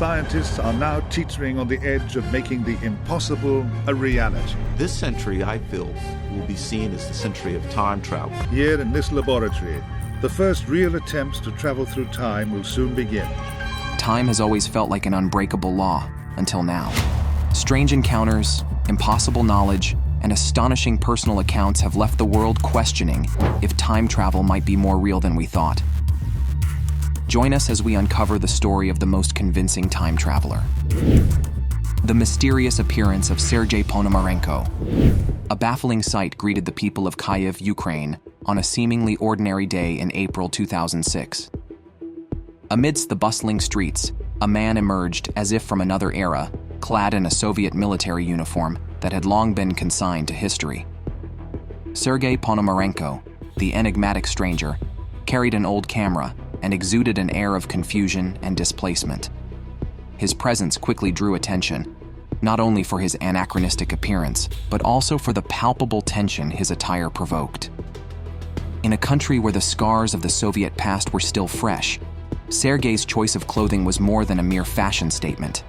scientists are now teetering on the edge of making the impossible a reality. This century, I feel, will be seen as the century of time travel. Here in this laboratory, the first real attempts to travel through time will soon begin. Time has always felt like an unbreakable law, until now. Strange encounters, impossible knowledge, and astonishing personal accounts have left the world questioning if time travel might be more real than we thought. Join us as we uncover the story of the most convincing time traveler. The mysterious appearance of Serge Ponomarenko. A baffling sight greeted the people of Kyiv, Ukraine, on a seemingly ordinary day in April 2006. Amidst the bustling streets, a man emerged as if from another era, clad in a Soviet military uniform that had long been consigned to history. Sergei Ponomarenko, the enigmatic stranger, carried an old camera and exuded an air of confusion and displacement. His presence quickly drew attention, not only for his anachronistic appearance, but also for the palpable tension his attire provoked. In a country where the scars of the Soviet past were still fresh, Sergei's choice of clothing was more than a mere fashion statement.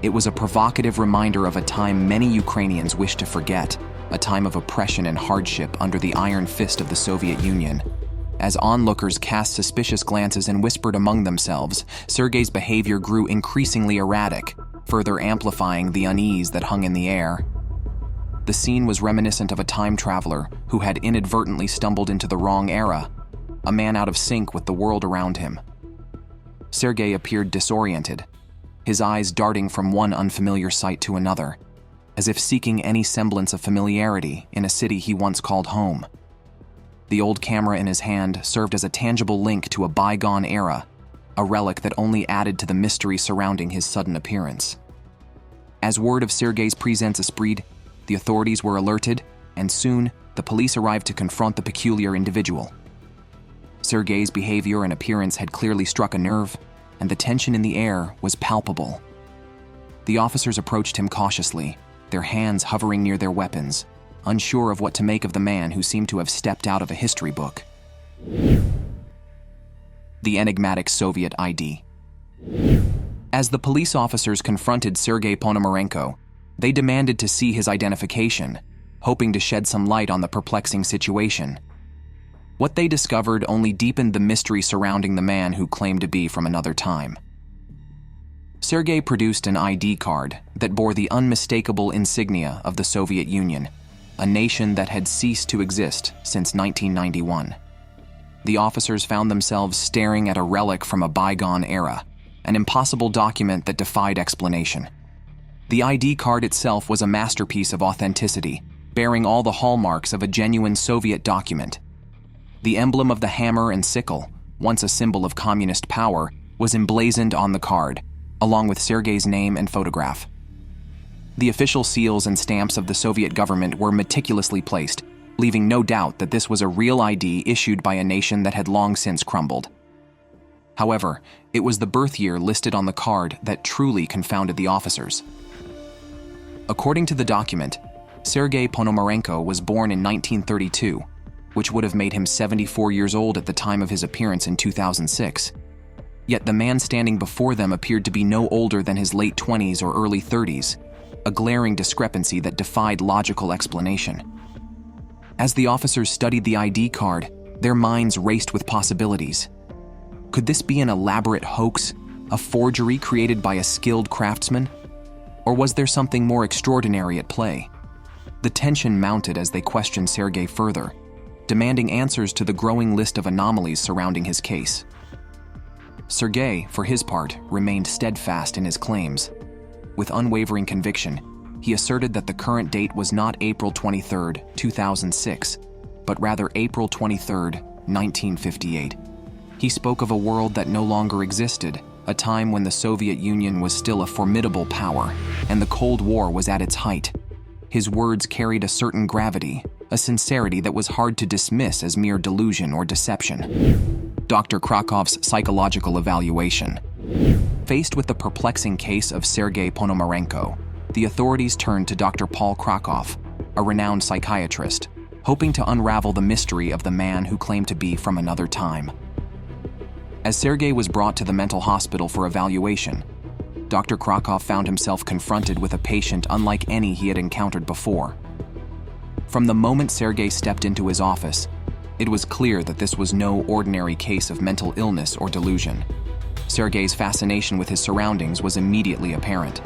It was a provocative reminder of a time many Ukrainians wish to forget, a time of oppression and hardship under the iron fist of the Soviet Union. As onlookers cast suspicious glances and whispered among themselves, Sergei's behavior grew increasingly erratic, further amplifying the unease that hung in the air. The scene was reminiscent of a time traveler who had inadvertently stumbled into the wrong era, a man out of sync with the world around him. Sergei appeared disoriented, his eyes darting from one unfamiliar sight to another, as if seeking any semblance of familiarity in a city he once called home. The old camera in his hand served as a tangible link to a bygone era, a relic that only added to the mystery surrounding his sudden appearance. As word of Sergei's présence spread, the authorities were alerted, and soon the police arrived to confront the peculiar individual. Sergei's behavior and appearance had clearly struck a nerve, and the tension in the air was palpable. The officers approached him cautiously, their hands hovering near their weapons, unsure of what to make of the man who seemed to have stepped out of a history book. The enigmatic Soviet ID. As the police officers confronted Sergei Ponomarenko, they demanded to see his identification, hoping to shed some light on the perplexing situation. What they discovered only deepened the mystery surrounding the man who claimed to be from another time. Sergei produced an ID card that bore the unmistakable insignia of the Soviet Union, a nation that had ceased to exist since 1991. The officers found themselves staring at a relic from a bygone era, an impossible document that defied explanation. The ID card itself was a masterpiece of authenticity, bearing all the hallmarks of a genuine Soviet document. The emblem of the hammer and sickle, once a symbol of communist power, was emblazoned on the card, along with Sergei's name and photograph. The official seals and stamps of the Soviet government were meticulously placed, leaving no doubt that this was a real ID issued by a nation that had long since crumbled. However, it was the birth year listed on the card that truly confounded the officers. According to the document, Sergei Ponomarenko was born in 1932, which would have made him 74 years old at the time of his appearance in 2006. Yet the man standing before them appeared to be no older than his late 20s or early 30s, a glaring discrepancy that defied logical explanation. As the officers studied the ID card, their minds raced with possibilities. Could this be an elaborate hoax, a forgery created by a skilled craftsman? Or was there something more extraordinary at play? The tension mounted as they questioned Sergei further, demanding answers to the growing list of anomalies surrounding his case. Sergei, for his part, remained steadfast in his claims. With unwavering conviction, he asserted that the current date was not April 23, 2006, but rather April 23, 1958. He spoke of a world that no longer existed, a time when the Soviet Union was still a formidable power, and the Cold War was at its height. His words carried a certain gravity, a sincerity that was hard to dismiss as mere delusion or deception. Dr. Krakow's psychological evaluation. Faced with the perplexing case of Sergei Ponomarenko, the authorities turned to Dr. Paul Krakow, a renowned psychiatrist, hoping to unravel the mystery of the man who claimed to be from another time. As Sergei was brought to the mental hospital for evaluation, Dr. Krakoff found himself confronted with a patient unlike any he had encountered before. From the moment Sergei stepped into his office, it was clear that this was no ordinary case of mental illness or delusion. Sergei's fascination with his surroundings was immediately apparent.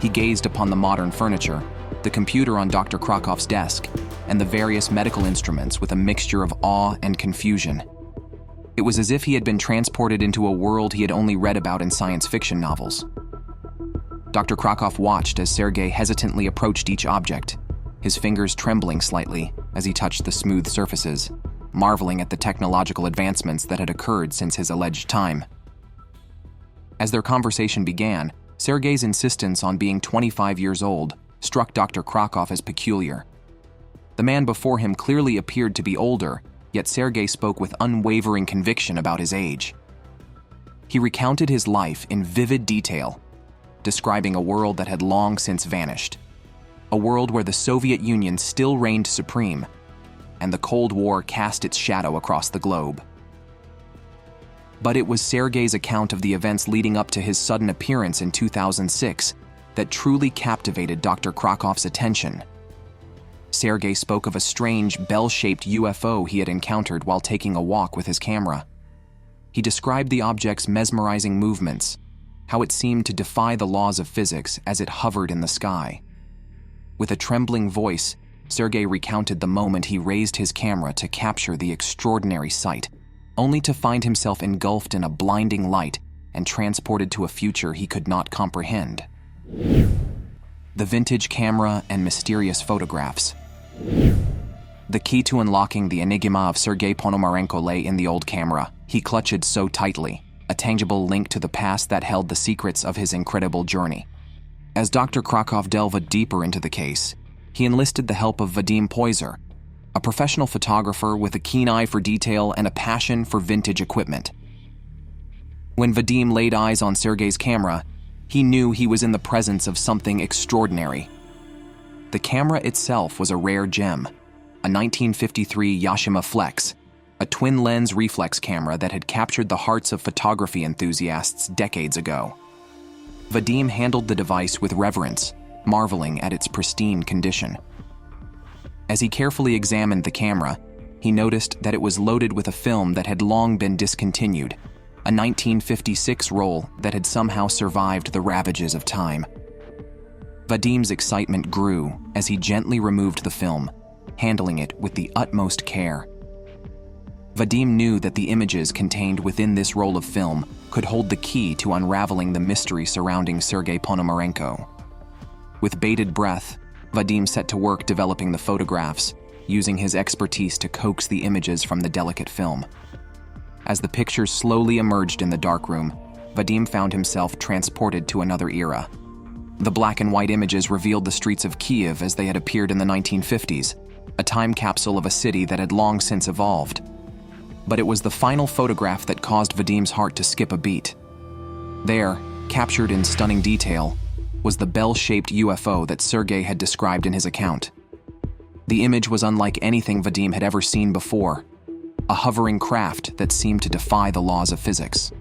He gazed upon the modern furniture, the computer on Dr. Krakoff's desk, and the various medical instruments with a mixture of awe and confusion. It was as if he had been transported into a world he had only read about in science fiction novels. Dr. Krakoff watched as Sergei hesitantly approached each object, his fingers trembling slightly as he touched the smooth surfaces, marveling at the technological advancements that had occurred since his alleged time. As their conversation began, Sergei's insistence on being 25 years old struck Dr. Krakoff as peculiar. The man before him clearly appeared to be older, yet Sergei spoke with unwavering conviction about his age. He recounted his life in vivid detail, describing a world that had long since vanished, a world where the Soviet Union still reigned supreme, and the Cold War cast its shadow across the globe. But it was Sergei's account of the events leading up to his sudden appearance in 2006 that truly captivated Dr. Krakoff's attention. Sergei spoke of a strange, bell-shaped UFO he had encountered while taking a walk with his camera. He described the object's mesmerizing movements, how it seemed to defy the laws of physics as it hovered in the sky. With a trembling voice, Sergei recounted the moment he raised his camera to capture the extraordinary sight, only to find himself engulfed in a blinding light and transported to a future he could not comprehend. The vintage camera and mysterious photographs. The key to unlocking the enigma of Sergei Ponomarenko lay in the old camera he clutched so tightly, a tangible link to the past that held the secrets of his incredible journey. As Dr. Krakoff delved deeper into the case, he enlisted the help of Vadim Poyser, a professional photographer with a keen eye for detail and a passion for vintage equipment. When Vadim laid eyes on Sergei's camera, he knew he was in the presence of something extraordinary. The camera itself was a rare gem, a 1953 Yashica Flex, a twin-lens reflex camera that had captured the hearts of photography enthusiasts decades ago. Vadim handled the device with reverence, marveling at its pristine condition. As he carefully examined the camera, he noticed that it was loaded with a film that had long been discontinued, a 1956 roll that had somehow survived the ravages of time. Vadim's excitement grew as he gently removed the film, handling it with the utmost care. Vadim knew that the images contained within this roll of film could hold the key to unraveling the mystery surrounding Sergei Ponomarenko. With bated breath, Vadim set to work developing the photographs, using his expertise to coax the images from the delicate film. As the pictures slowly emerged in the darkroom, Vadim found himself transported to another era. The black and white images revealed the streets of Kiev as they had appeared in the 1950s, a time capsule of a city that had long since evolved. But it was the final photograph that caused Vadim's heart to skip a beat. There, captured in stunning detail, was the bell-shaped UFO that Sergei had described in his account. The image was unlike anything Vadim had ever seen before, a hovering craft that seemed to defy the laws of physics.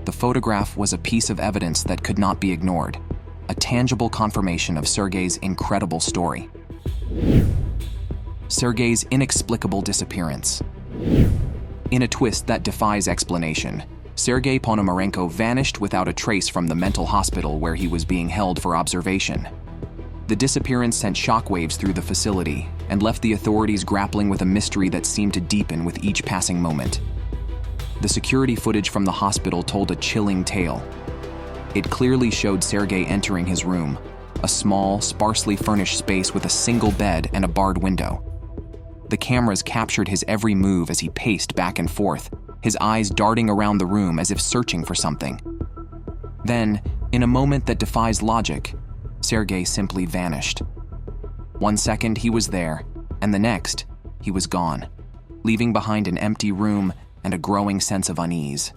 The photograph was a piece of evidence that could not be ignored, a tangible confirmation of Sergei's incredible story. Sergei's inexplicable disappearance. In a twist that defies explanation, Sergei Ponomarenko vanished without a trace from the mental hospital where he was being held for observation. The disappearance sent shockwaves through the facility and left the authorities grappling with a mystery that seemed to deepen with each passing moment. The security footage from the hospital told a chilling tale. It clearly showed Sergei entering his room, a small, sparsely furnished space with a single bed and a barred window. The cameras captured his every move as he paced back and forth, his eyes darting around the room as if searching for something. Then, in a moment that defies logic, Sergei simply vanished. 1 second he was there, and the next, he was gone, leaving behind an empty room and a growing sense of unease.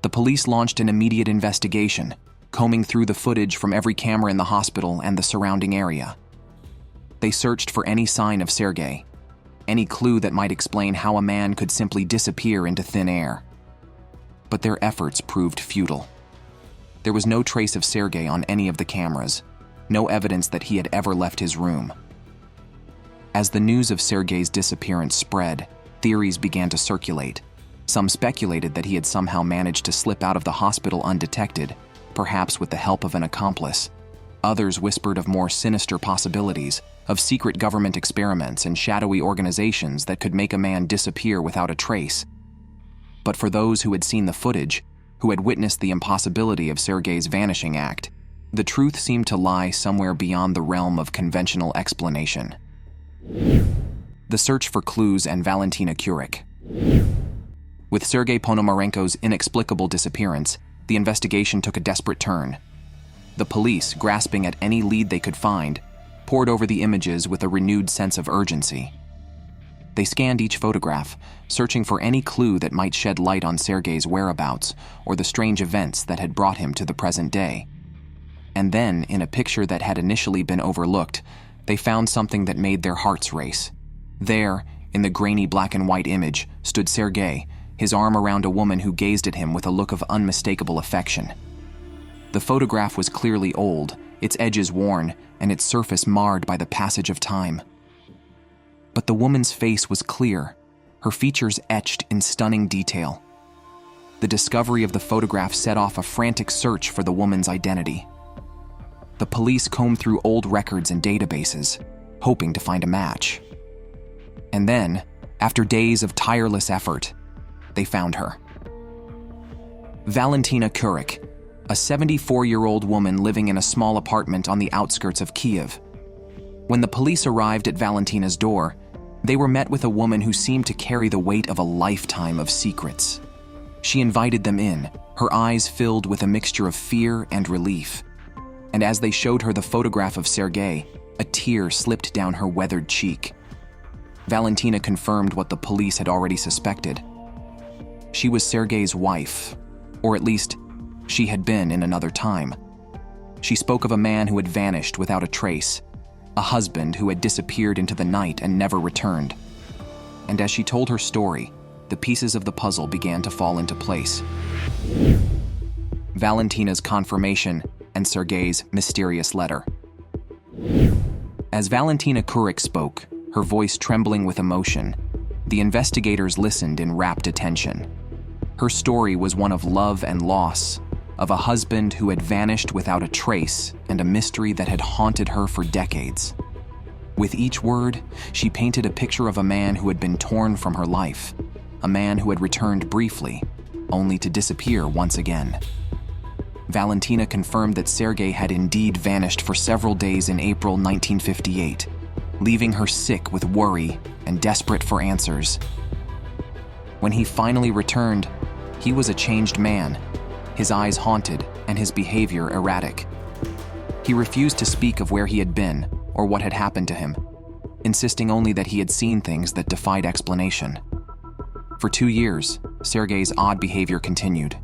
The police launched an immediate investigation, combing through the footage from every camera in the hospital and the surrounding area. They searched for any sign of Sergei, any clue that might explain how a man could simply disappear into thin air. But their efforts proved futile. There was no trace of Sergei on any of the cameras, no evidence that he had ever left his room. As the news of Sergei's disappearance spread, theories began to circulate. Some speculated that he had somehow managed to slip out of the hospital undetected, perhaps with the help of an accomplice. Others whispered of more sinister possibilities, of secret government experiments and shadowy organizations that could make a man disappear without a trace. But for those who had seen the footage, who had witnessed the impossibility of Sergei's vanishing act, the truth seemed to lie somewhere beyond the realm of conventional explanation. The search for clues and Valentina Kurik. With Sergei Ponomarenko's inexplicable disappearance, the investigation took a desperate turn. The police, grasping at any lead they could find, pored over the images with a renewed sense of urgency. They scanned each photograph, searching for any clue that might shed light on Sergei's whereabouts or the strange events that had brought him to the present day. And then, in a picture that had initially been overlooked, they found something that made their hearts race. There, in the grainy black and white image, stood Sergei, his arm around a woman who gazed at him with a look of unmistakable affection. The photograph was clearly old, its edges worn, and its surface marred by the passage of time. But the woman's face was clear, her features etched in stunning detail. The discovery of the photograph set off a frantic search for the woman's identity. The police combed through old records and databases, hoping to find a match. And then, after days of tireless effort, they found her. Valentina Kurik, a 74-year-old woman living in a small apartment on the outskirts of Kiev. When the police arrived at Valentina's door, they were met with a woman who seemed to carry the weight of a lifetime of secrets. She invited them in, her eyes filled with a mixture of fear and relief. And as they showed her the photograph of Sergei, a tear slipped down her weathered cheek. Valentina confirmed what the police had already suspected. She was Sergei's wife, or at least, she had been in another time. She spoke of a man who had vanished without a trace, a husband who had disappeared into the night and never returned. And as she told her story, the pieces of the puzzle began to fall into place. Valentina's confirmation and Sergei's mysterious letter. As Valentina Kurik spoke, her voice trembling with emotion, the investigators listened in rapt attention. Her story was one of love and loss, of a husband who had vanished without a trace and a mystery that had haunted her for decades. With each word, she painted a picture of a man who had been torn from her life, a man who had returned briefly, only to disappear once again. Valentina confirmed that Sergei had indeed vanished for several days in April 1958, leaving her sick with worry and desperate for answers. When he finally returned, he was a changed man, his eyes haunted and his behavior erratic. He refused to speak of where he had been or what had happened to him, insisting only that he had seen things that defied explanation. For 2 years, Sergei's odd behavior continued,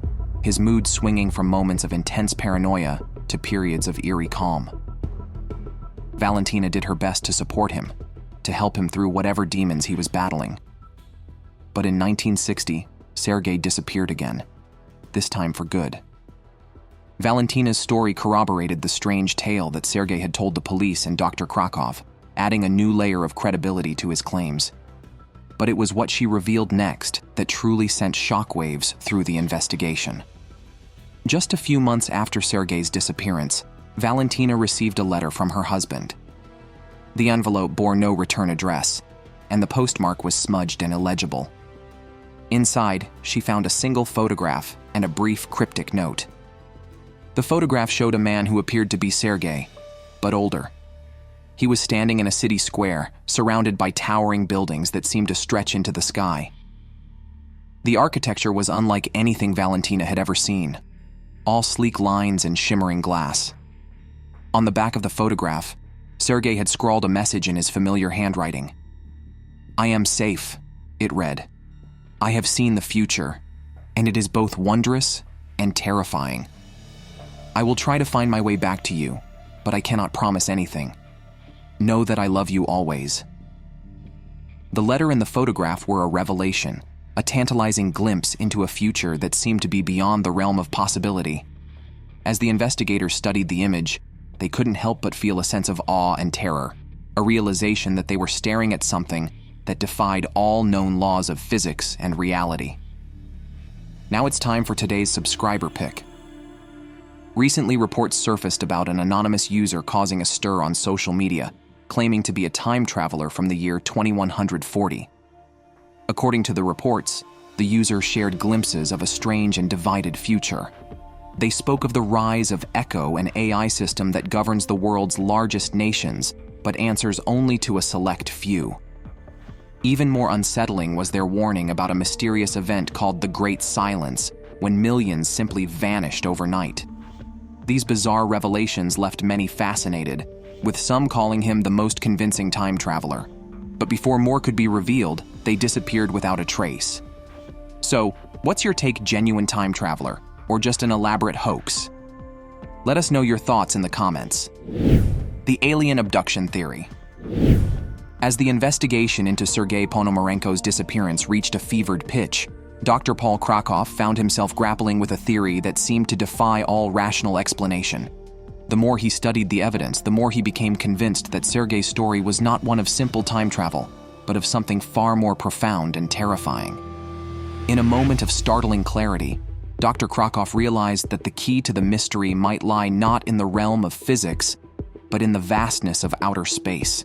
his mood swinging from moments of intense paranoia to periods of eerie calm. Valentina did her best to support him, to help him through whatever demons he was battling. But in 1960, Sergei disappeared again, this time for good. Valentina's story corroborated the strange tale that Sergei had told the police and Dr. Krakow, adding a new layer of credibility to his claims. But it was what she revealed next that truly sent shockwaves through the investigation. Just a few months after Sergei's disappearance, Valentina received a letter from her husband. The envelope bore no return address, and the postmark was smudged and illegible. Inside, she found a single photograph and a brief cryptic note. The photograph showed a man who appeared to be Sergei, but older. He was standing in a city square, surrounded by towering buildings that seemed to stretch into the sky. The architecture was unlike anything Valentina had ever seen, all sleek lines and shimmering glass. On the back of the photograph, Sergei had scrawled a message in his familiar handwriting. "I am safe," it read. "I have seen the future, and it is both wondrous and terrifying. I will try to find my way back to you, but I cannot promise anything. Know that I love you always." The letter and the photograph were a revelation, a tantalizing glimpse into a future that seemed to be beyond the realm of possibility. As the investigators studied the image, they couldn't help but feel a sense of awe and terror, a realization that they were staring at something that defied all known laws of physics and reality. Now it's time for today's subscriber pick. Recently, reports surfaced about an anonymous user causing a stir on social media, claiming to be a time traveler from the year 2140. According to the reports, the user shared glimpses of a strange and divided future. They spoke of the rise of Echo, an AI system that governs the world's largest nations, but answers only to a select few. Even more unsettling was their warning about a mysterious event called the Great Silence, when millions simply vanished overnight. These bizarre revelations left many fascinated, with some calling him the most convincing time traveler. But before more could be revealed, they disappeared without a trace. So, what's your take, genuine time traveler, or just an elaborate hoax? Let us know your thoughts in the comments. The alien abduction theory. As the investigation into Sergei Ponomarenko's disappearance reached a fevered pitch, Dr. Paul Krakoff found himself grappling with a theory that seemed to defy all rational explanation. The more he studied the evidence, the more he became convinced that Sergei's story was not one of simple time travel, but of something far more profound and terrifying. In a moment of startling clarity, Dr. Krakoff realized that the key to the mystery might lie not in the realm of physics, but in the vastness of outer space.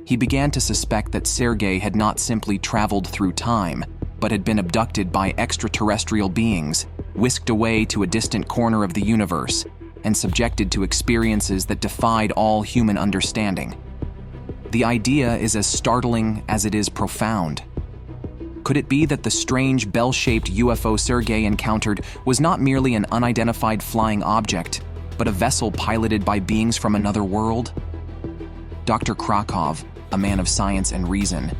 He began to suspect that Sergei had not simply traveled through time, but had been abducted by extraterrestrial beings, whisked away to a distant corner of the universe, and subjected to experiences that defied all human understanding. The idea is as startling as it is profound. Could it be that the strange bell-shaped UFO Sergei encountered was not merely an unidentified flying object, but a vessel piloted by beings from another world? Dr. Krakoff, a man of science and reason,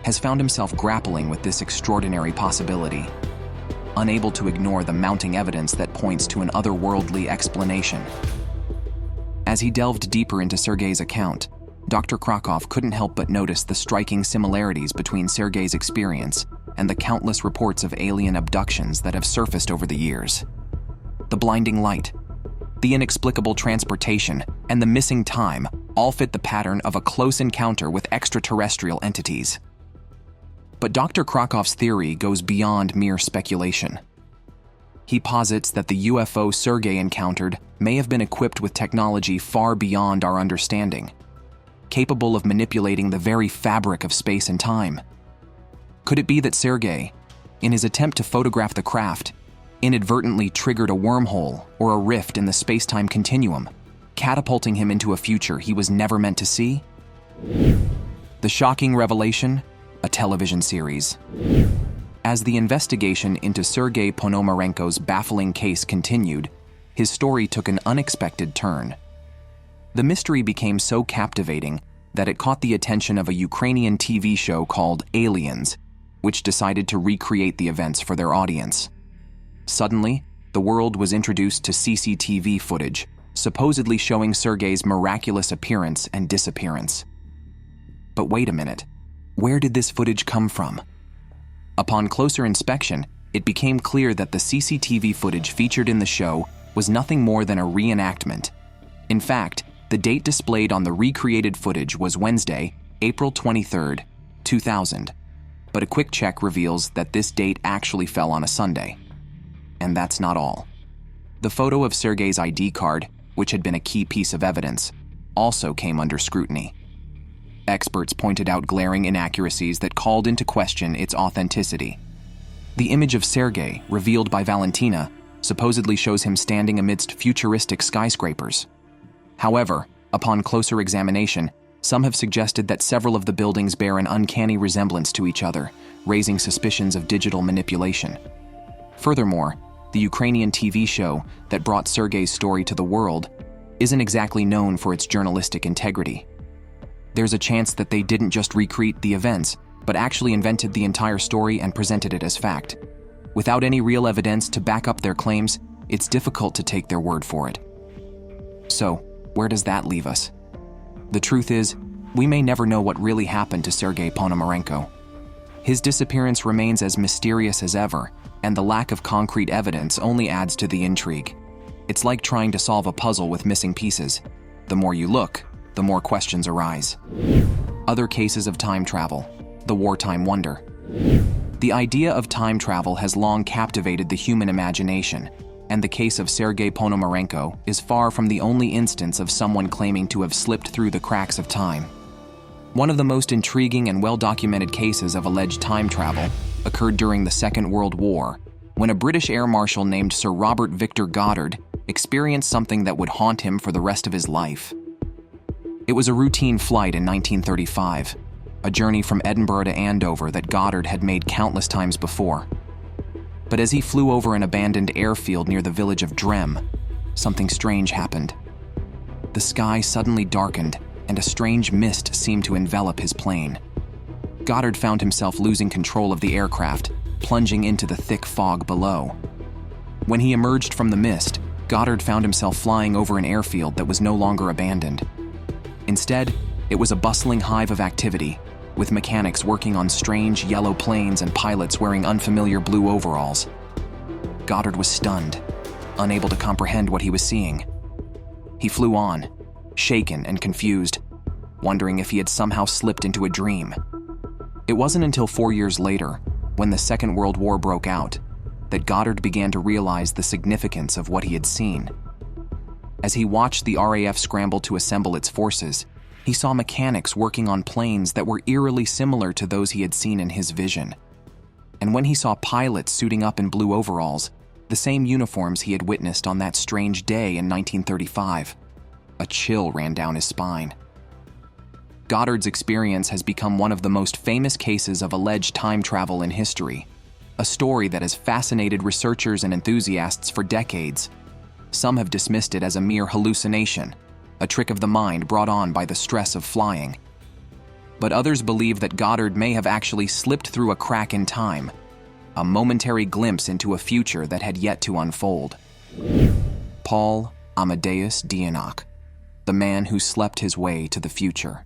has found himself grappling with this extraordinary possibility, unable to ignore the mounting evidence that points to an otherworldly explanation. As he delved deeper into Sergei's account, Dr. Krakoff couldn't help but notice the striking similarities between Sergei's experience and the countless reports of alien abductions that have surfaced over the years. The blinding light, the inexplicable transportation, and the missing time all fit the pattern of a close encounter with extraterrestrial entities. But Dr. Krakoff's theory goes beyond mere speculation. He posits that the UFO Sergei encountered may have been equipped with technology far beyond our understanding, capable of manipulating the very fabric of space and time. Could it be that Sergei, in his attempt to photograph the craft, inadvertently triggered a wormhole or a rift in the space-time continuum, catapulting him into a future he was never meant to see? The Shocking Revelation, a television series. As the investigation into Sergei Ponomarenko's baffling case continued, his story took an unexpected turn. The mystery became so captivating that it caught the attention of a Ukrainian TV show called Aliens, which decided to recreate the events for their audience. Suddenly, the world was introduced to CCTV footage, supposedly showing Sergei's miraculous appearance and disappearance. But wait a minute, where did this footage come from? Upon closer inspection, it became clear that the CCTV footage featured in the show was nothing more than a reenactment. In fact, the date displayed on the recreated footage was Wednesday, April 23, 2000. But a quick check reveals that this date actually fell on a Sunday. And that's not all. The photo of Sergei's ID card, which had been a key piece of evidence, also came under scrutiny. Experts pointed out glaring inaccuracies that called into question its authenticity. The image of Sergei, revealed by Valentina, supposedly shows him standing amidst futuristic skyscrapers. However, upon closer examination, some have suggested that several of the buildings bear an uncanny resemblance to each other, raising suspicions of digital manipulation. Furthermore, the Ukrainian TV show that brought Sergei's story to the world isn't exactly known for its journalistic integrity. There's a chance that they didn't just recreate the events, but actually invented the entire story and presented it as fact. Without any real evidence to back up their claims, it's difficult to take their word for it. So, where does that leave us? The truth is, we may never know what really happened to Sergei Ponomarenko. His disappearance remains as mysterious as ever, and the lack of concrete evidence only adds to the intrigue. It's like trying to solve a puzzle with missing pieces. The more you look, the more questions arise. Other cases of time travel. The wartime wonder. The idea of time travel has long captivated the human imagination, and the case of Sergei Ponomarenko is far from the only instance of someone claiming to have slipped through the cracks of time. One of the most intriguing and well-documented cases of alleged time travel occurred during the Second World War, when a British air marshal named Sir Robert Victor Goddard experienced something that would haunt him for the rest of his life. It was a routine flight in 1935, a journey from Edinburgh to Andover that Goddard had made countless times before. But as he flew over an abandoned airfield near the village of Drem, something strange happened. The sky suddenly darkened, and a strange mist seemed to envelop his plane. Goddard found himself losing control of the aircraft, plunging into the thick fog below. When he emerged from the mist, Goddard found himself flying over an airfield that was no longer abandoned. Instead, it was a bustling hive of activity, with mechanics working on strange yellow planes and pilots wearing unfamiliar blue overalls. Goddard was stunned, unable to comprehend what he was seeing. He flew on, shaken and confused, wondering if he had somehow slipped into a dream. It wasn't until 4 years later, when the Second World War broke out, that Goddard began to realize the significance of what he had seen. As he watched the RAF scramble to assemble its forces, he saw mechanics working on planes that were eerily similar to those he had seen in his vision. And when he saw pilots suiting up in blue overalls, the same uniforms he had witnessed on that strange day in 1935, a chill ran down his spine. Goddard's experience has become one of the most famous cases of alleged time travel in history, a story that has fascinated researchers and enthusiasts for decades. Some have dismissed it as a mere hallucination, a trick of the mind brought on by the stress of flying. But others believe that Goddard may have actually slipped through a crack in time, a momentary glimpse into a future that had yet to unfold. Paul Amadeus Diono, the man who slept his way to the future.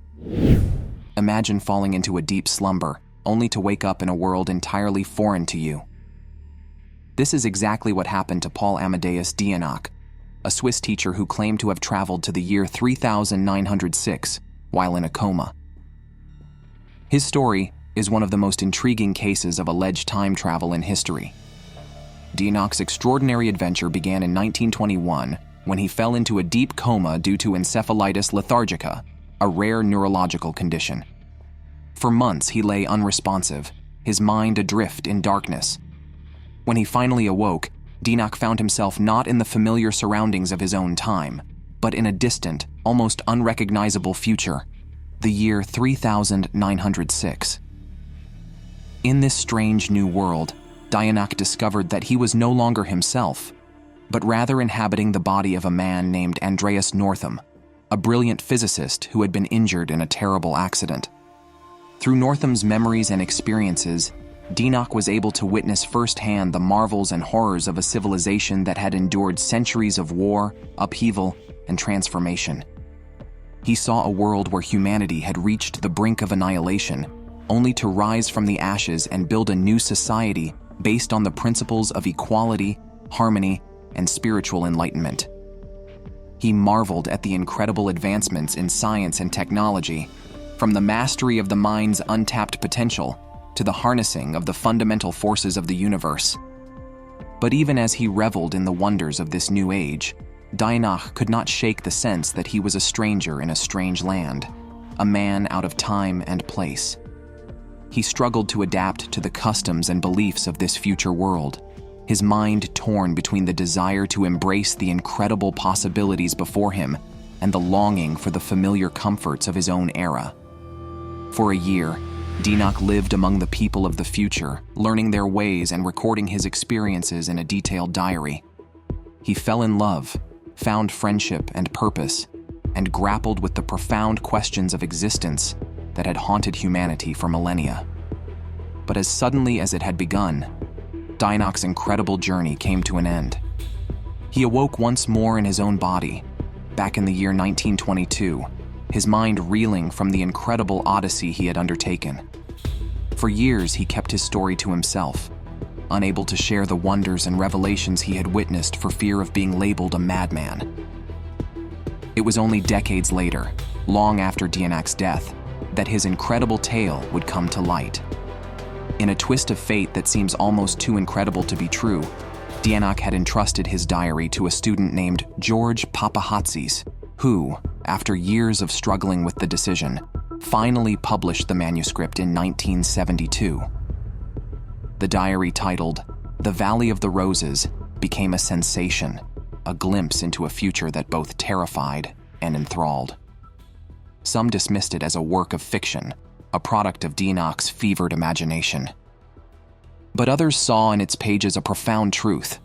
Imagine falling into a deep slumber, only to wake up in a world entirely foreign to you. This is exactly what happened to Paul Amadeus Diono, a Swiss teacher who claimed to have traveled to the year 3906 while in a coma. His story is one of the most intriguing cases of alleged time travel in history. Diono's extraordinary adventure began in 1921 when he fell into a deep coma due to encephalitis lethargica, a rare neurological condition. For months he lay unresponsive, his mind adrift in darkness. When he finally awoke, Diono found himself not in the familiar surroundings of his own time, but in a distant, almost unrecognizable future, the year 3906. In this strange new world, Diono discovered that he was no longer himself, but rather inhabiting the body of a man named Andreas Northam, a brilliant physicist who had been injured in a terrible accident. Through Northam's memories and experiences, Diono was able to witness firsthand the marvels and horrors of a civilization that had endured centuries of war, upheaval, and transformation. He saw a world where humanity had reached the brink of annihilation, only to rise from the ashes and build a new society based on the principles of equality, harmony, and spiritual enlightenment. He marveled at the incredible advancements in science and technology, from the mastery of the mind's untapped potential to the harnessing of the fundamental forces of the universe. But even as he reveled in the wonders of this new age, Diono could not shake the sense that he was a stranger in a strange land, a man out of time and place. He struggled to adapt to the customs and beliefs of this future world, his mind torn between the desire to embrace the incredible possibilities before him and the longing for the familiar comforts of his own era. For a year, Diono lived among the people of the future, learning their ways and recording his experiences in a detailed diary. He fell in love, found friendship and purpose, and grappled with the profound questions of existence that had haunted humanity for millennia. But as suddenly as it had begun, Diono's incredible journey came to an end. He awoke once more in his own body, back in the year 1922, his mind reeling from the incredible odyssey he had undertaken. For years, he kept his story to himself, unable to share the wonders and revelations he had witnessed for fear of being labeled a madman. It was only decades later, long after Dionoc's death, that his incredible tale would come to light. In a twist of fate that seems almost too incredible to be true, Diono had entrusted his diary to a student named George Papahatsis, who, after years of struggling with the decision, finally published the manuscript in 1972. The diary, titled "The Valley of the Roses," became a sensation, a glimpse into a future that both terrified and enthralled. Some dismissed it as a work of fiction, a product of Dionoc's fevered imagination. But others saw in its pages a profound truth,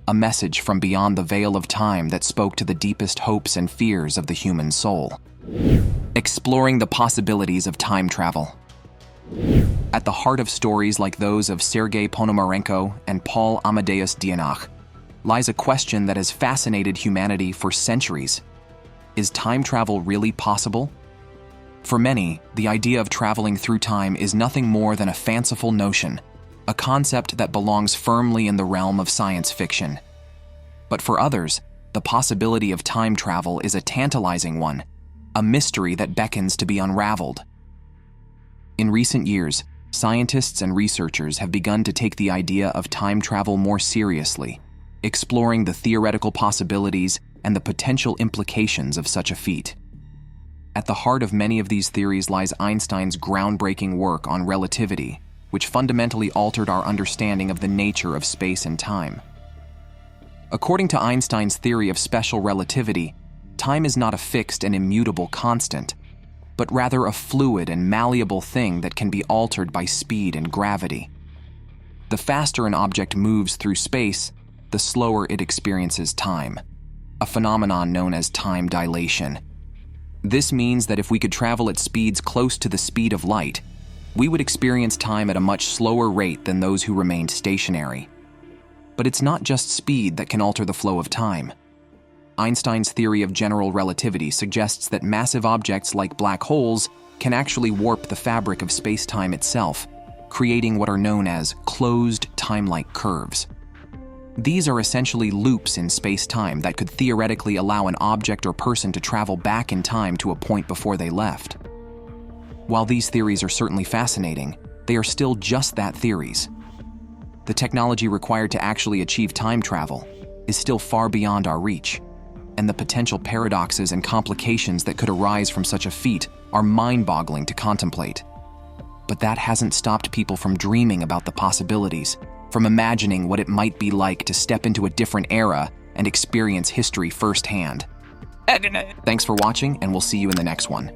a message from beyond the veil of time that spoke to the deepest hopes and fears of the human soul. Exploring the possibilities of time travel. At the heart of stories like those of Sergei Ponomarenko and Paul Amadeus Diono lies a question that has fascinated humanity for centuries. Is time travel really possible? For many, the idea of traveling through time is nothing more than a fanciful notion, a concept that belongs firmly in the realm of science fiction. But for others, the possibility of time travel is a tantalizing one, a mystery that beckons to be unraveled. In recent years, scientists and researchers have begun to take the idea of time travel more seriously, exploring the theoretical possibilities and the potential implications of such a feat. At the heart of many of these theories lies Einstein's groundbreaking work on relativity, which fundamentally altered our understanding of the nature of space and time. According to Einstein's theory of special relativity, time is not a fixed and immutable constant, but rather a fluid and malleable thing that can be altered by speed and gravity. The faster an object moves through space, the slower it experiences time, a phenomenon known as time dilation. This means that if we could travel at speeds close to the speed of light, we would experience time at a much slower rate than those who remained stationary. But it's not just speed that can alter the flow of time. Einstein's theory of general relativity suggests that massive objects like black holes can actually warp the fabric of space-time itself, creating what are known as closed time-like curves. These are essentially loops in space-time that could theoretically allow an object or person to travel back in time to a point before they left. While these theories are certainly fascinating, they are still just that, theories. The technology required to actually achieve time travel is still far beyond our reach, and the potential paradoxes and complications that could arise from such a feat are mind-boggling to contemplate. But that hasn't stopped people from dreaming about the possibilities, from imagining what it might be like to step into a different era and experience history firsthand. Thanks for watching, and we'll see you in the next one.